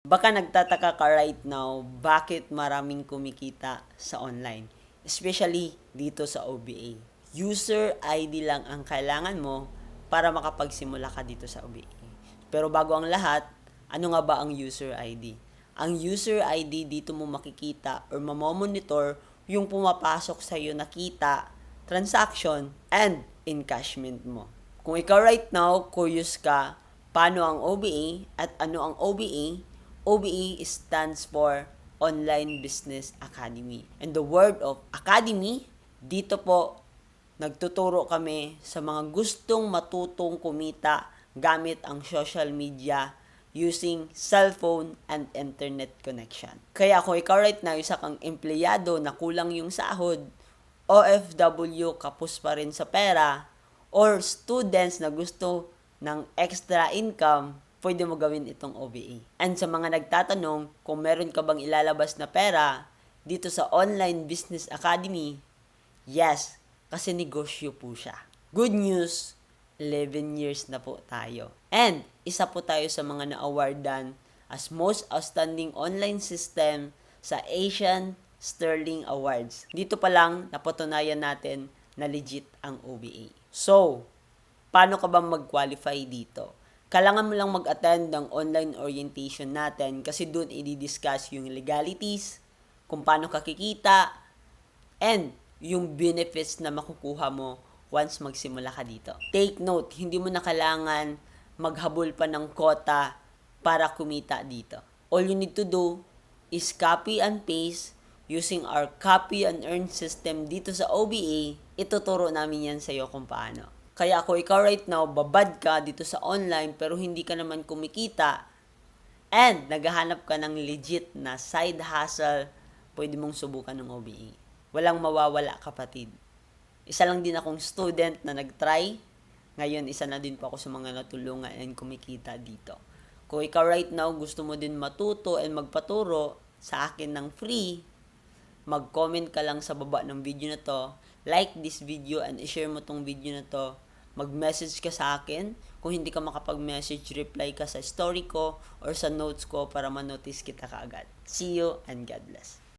Baka nagtataka ka right now, bakit maraming kumikita sa online? Especially dito sa OBA. User ID lang ang kailangan mo para makapagsimula ka dito sa OBA. Pero bago ang lahat, ano nga ba ang user ID? Ang user ID dito mo makikita or mamomonitor yung pumapasok sa iyo na kita, transaction, and encashment mo. Kung ikaw right now, curious ka, paano ang OBA at ano ang OBA? OBA stands for Online Business Academy. And the word of academy, dito po, nagtuturo kami sa mga gustong matutong kumita gamit ang social media using cellphone and internet connection. Kaya kung ikaw right now, isa kang empleyado na kulang yung sahod, OFW kapos pa rin sa pera, or students na gusto ng extra income, pwede mo gawin itong OBA. And sa mga nagtatanong kung meron ka bang ilalabas na pera dito sa Online Business Academy, yes, kasi negosyo po siya. Good news, 11 years na po tayo. And isa po tayo sa mga na-awardan as Most Outstanding Online System sa Asian Sterling Awards. Dito pa lang napatunayan natin na legit ang OBA. So, paano ka ba mag-qualify dito? Kailangan mo lang mag-attend ng online orientation natin kasi doon i-discuss yung legalities, kung paano ka kikita, and yung benefits na makukuha mo once magsimula ka dito. Take note, hindi mo na kailangan maghabol pa ng quota para kumita dito. All you need to do is copy and paste using our copy and earn system dito sa OBA. Ituturo namin yan sa iyo kung paano. Kaya kung ikaw right now, babad ka dito sa online pero hindi ka naman kumikita and naghahanap ka ng legit na side hustle, pwede mong subukan ng OBA. Walang mawawala, kapatid. Isa lang din akong student na nag-try. Ngayon, isa na din po ako sa mga natulungan and kumikita dito. Kung ikaw right now gusto mo din matuto and magpaturo sa akin ng free, mag-comment ka lang sa baba ng video na to, like this video and i-share mo tong video na to, mag-message ka sa akin. Kung hindi ka makapag-message, reply ka sa story ko or sa notes ko para ma-notice kita kaagad. See you and God bless.